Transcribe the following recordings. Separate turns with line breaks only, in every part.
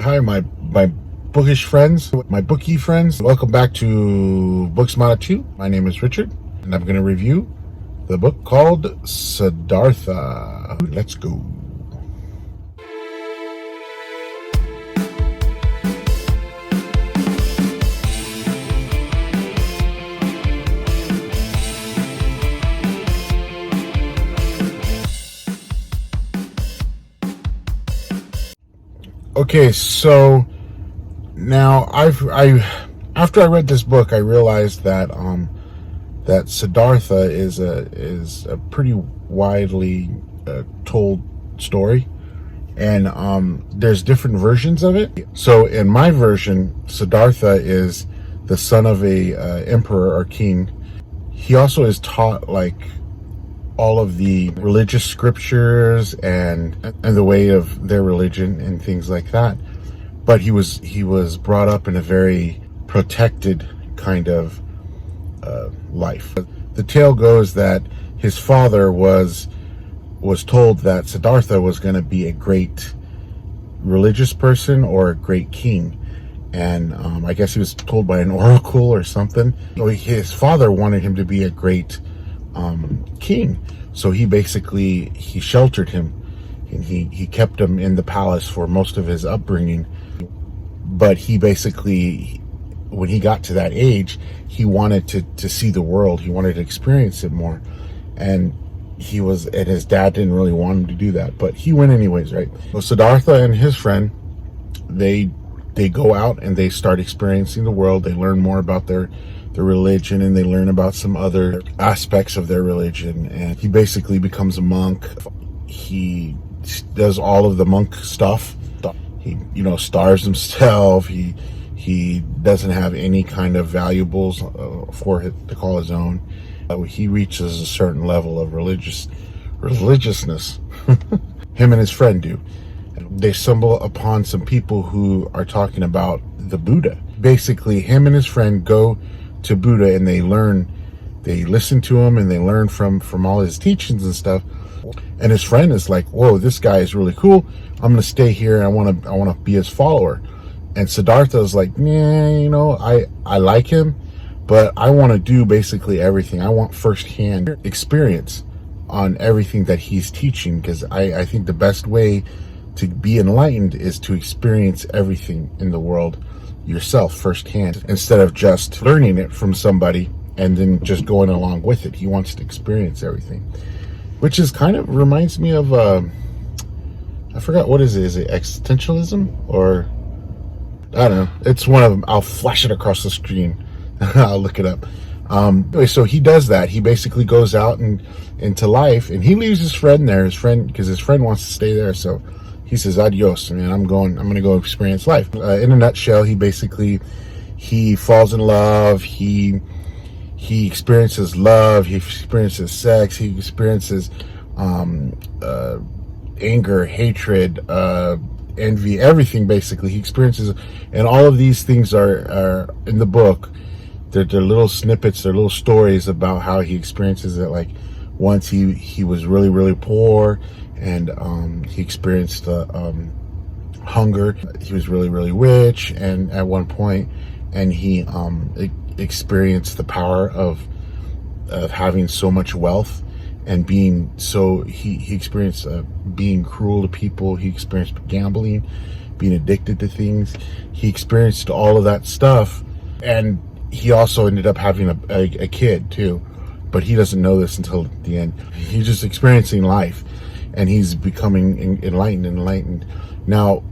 Hi, my bookish friends, my bookie friends. Welcome back to Books Mata 2. My name is Richard, and I'm going to review the book called Siddartha. Let's go. Okay, so now after I read this book, I realized that that Siddartha is a pretty widely told story, and there's different versions of it. So in my version, Siddartha is the son of a emperor or king. He also is taught like all of the religious scriptures and the way of their religion and things like that. But he was brought up in a very protected kind of life. The tale goes that his father was told that Siddartha was going to be a great religious person or a great king. And I guess he was told by an oracle or something. His father wanted him to be a great king, so he sheltered him, and he kept him in the palace for most of his upbringing. But he basically, when he got to that age, he wanted to see the world. He wanted to experience it more, and his dad didn't really want him to do that, but he went anyways, right? So Siddartha and his friend, they go out and they start experiencing the world. They learn more about their religion, and they learn about some other aspects of their religion. And he basically becomes a monk. He does all of the monk stuff. He starves himself. He doesn't have any kind of valuables to call his own. He reaches a certain level of religiousness. Him and his friend do. They stumble upon some people who are talking about the Buddha. Basically, him and his friend go to Buddha, and they listen to him, and they learn from all his teachings and stuff. And his friend is like, whoa, this guy is really cool. I'm going to stay here, and I want to be his follower. And Siddartha is like, nah, I like him, but I want to do basically everything. I want firsthand experience on everything that he's teaching, because I think the best way to be enlightened is to experience everything in the world yourself firsthand, instead of just learning it from somebody and then just going along with it. He wants to experience everything, which is kind of reminds me of I forgot, what is it? Is it existentialism, or I don't know? It's one of them. I'll flash it across the screen. I'll look it up. Anyway, so he does that. He basically goes out into life, and he leaves his friend there. Because his friend wants to stay there, so he says, adios, man, I'm going to go experience life. In a nutshell, he falls in love. He experiences love. He experiences sex. He experiences anger, hatred, envy, everything basically. He experiences, and all of these things are in the book. They're little snippets, they're little stories about how he experiences it. Like once he was really, really poor, and he experienced hunger. He was really, really rich, and at one point, and he experienced the power of having so much wealth, and being so he experienced being cruel to people. He experienced gambling, being addicted to things. He experienced all of that stuff, and he also ended up having a kid too, but he doesn't know this until the end. He's just experiencing life, and he's becoming enlightened. Now,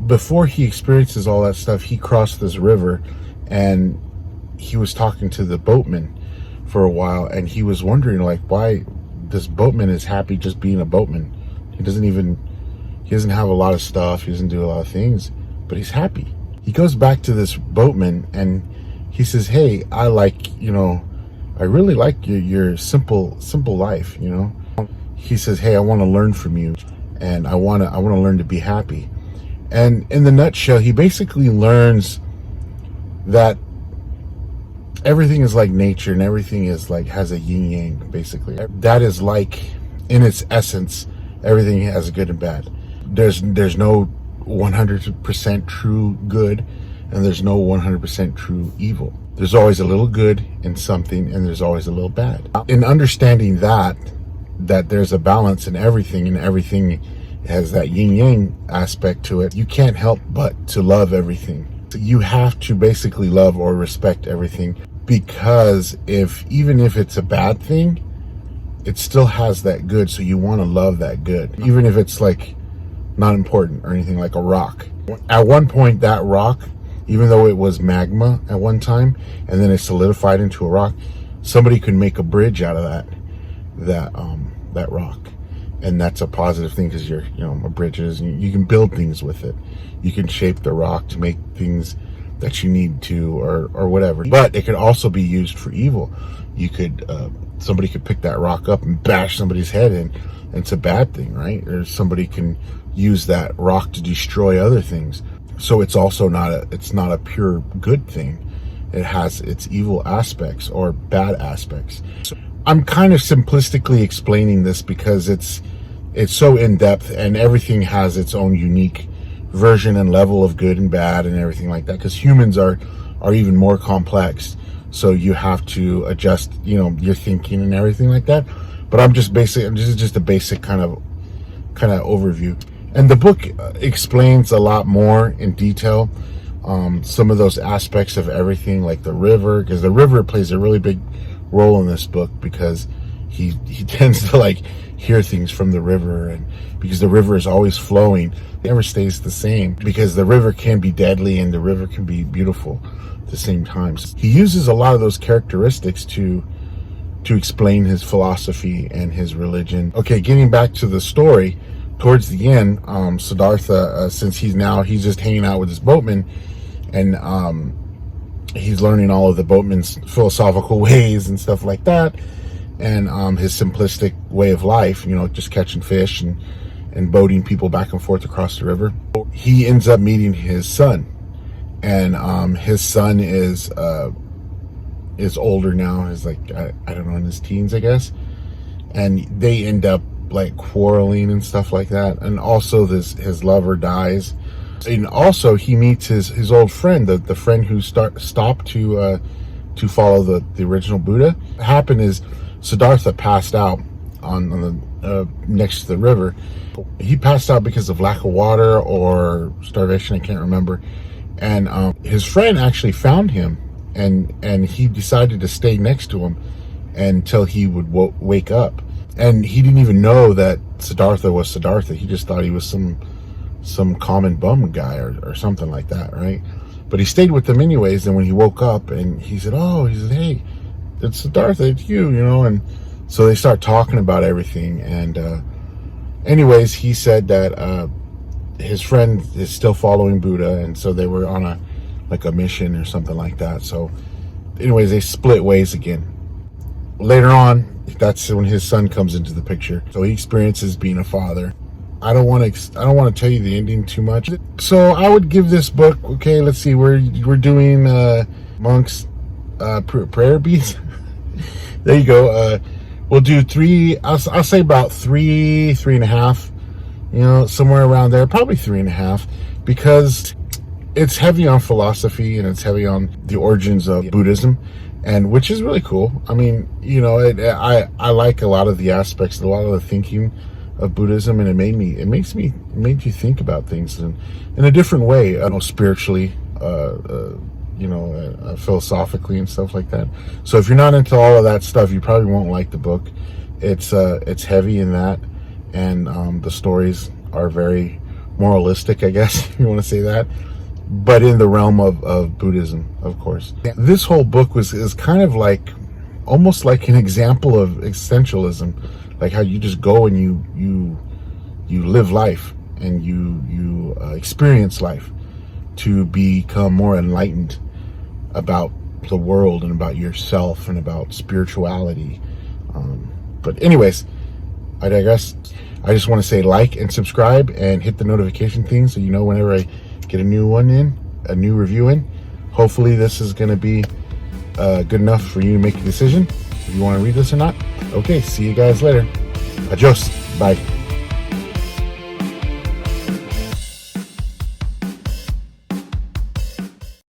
before he experiences all that stuff, he crossed this river, and he was talking to the boatman for a while, and he was wondering like why this boatman is happy just being a boatman. He doesn't have a lot of stuff. He doesn't do a lot of things, but he's happy. He goes back to this boatman, and he says, hey, I really like your simple life, He says, hey, I want to learn from you, and I want to learn to be happy. And in the nutshell, he basically learns that everything is like nature, and everything is like has a yin yang, basically. That is like, in its essence, everything has good and bad. There's no 100% true good, and there's no 100% true evil. There's always a little good in something, and there's always a little bad. In understanding that there's a balance in everything, and everything has that yin-yang aspect to it, you can't help but to love everything. You have to basically love or respect everything, because even if it's a bad thing, it still has that good, so you want to love that good, even if it's like not important or anything, like a rock. At one point, that rock, even though it was magma at one time and then it solidified into a rock, somebody could make a bridge out of that rock, and that's a positive thing, because a bridge is, you can build things with it. You can shape the rock to make things that you need to, or whatever. But it could also be used for evil. You could somebody could pick that rock up and bash somebody's head in, and it's a bad thing, right? Or somebody can use that rock to destroy other things. So it's also not a pure good thing. It has its evil aspects or bad aspects. So I'm kind of simplistically explaining this because it's so in depth, and everything has its own unique version and level of good and bad and everything like that, because humans are even more complex, so you have to adjust your thinking and everything like that. But this is just a basic kind of overview, and the book explains a lot more in detail some of those aspects of everything, like the river, because the river plays a really big role in this book, because he tends to like hear things from the river, and because the river is always flowing, it never stays the same, because the river can be deadly and the river can be beautiful at the same time. So he uses a lot of those characteristics to explain his philosophy and his religion. Okay, getting back to the story, towards the end, Siddartha, since he's just hanging out with his boatman, and he's learning all of the boatman's philosophical ways and stuff like that, and his simplistic way of life, just catching fish and boating people back and forth across the river. He ends up meeting his son, and his son is older now. He's like, I don't know, in his teens, I guess, and they end up like quarreling and stuff like that. And also his lover dies, and also he meets his old friend, the friend who stopped to follow the original Buddha. What happened is Siddartha passed out on the next to the river. He passed out because of lack of water or starvation, I can't remember. And his friend actually found him, and he decided to stay next to him until he would wake up. And he didn't even know that Siddartha was Siddartha. He just thought he was some common bum guy or something like that, right? But he stayed with them anyways. And when he woke up, and he said, hey, it's Siddartha, it's you, and so they start talking about everything. And anyways, he said that his friend is still following Buddha, and so they were on a mission or something like that. So anyways, they split ways again. Later on, that's when his son comes into the picture. So he experiences being a father. I don't want to tell you the ending too much. So I would give this book, okay, let's see, we're doing monks prayer beads. There you go. We'll do three. I'll say about three and a half. Somewhere around there, probably 3.5, because it's heavy on philosophy and it's heavy on the origins of Buddhism, and which is really cool. I mean, I like a lot of the aspects, a lot of the thinking of Buddhism, and it made you think about things in a different way, spiritually, philosophically and stuff like that. So if you're not into all of that stuff, you probably won't like the book. It's heavy in that, and the stories are very moralistic, I guess, if you want to say that, but in the realm of Buddhism, of course. This whole book is kind of like, almost like an example of existentialism, like how you just go and you live life, and you experience life to become more enlightened about the world and about yourself and about spirituality. But anyways, I digress. I just want to say like and subscribe and hit the notification thing so you know whenever I get a new review in. Hopefully this is going to be good enough for you to make a decision if you want to read this or not. Okay, see you guys later. Adios. Bye.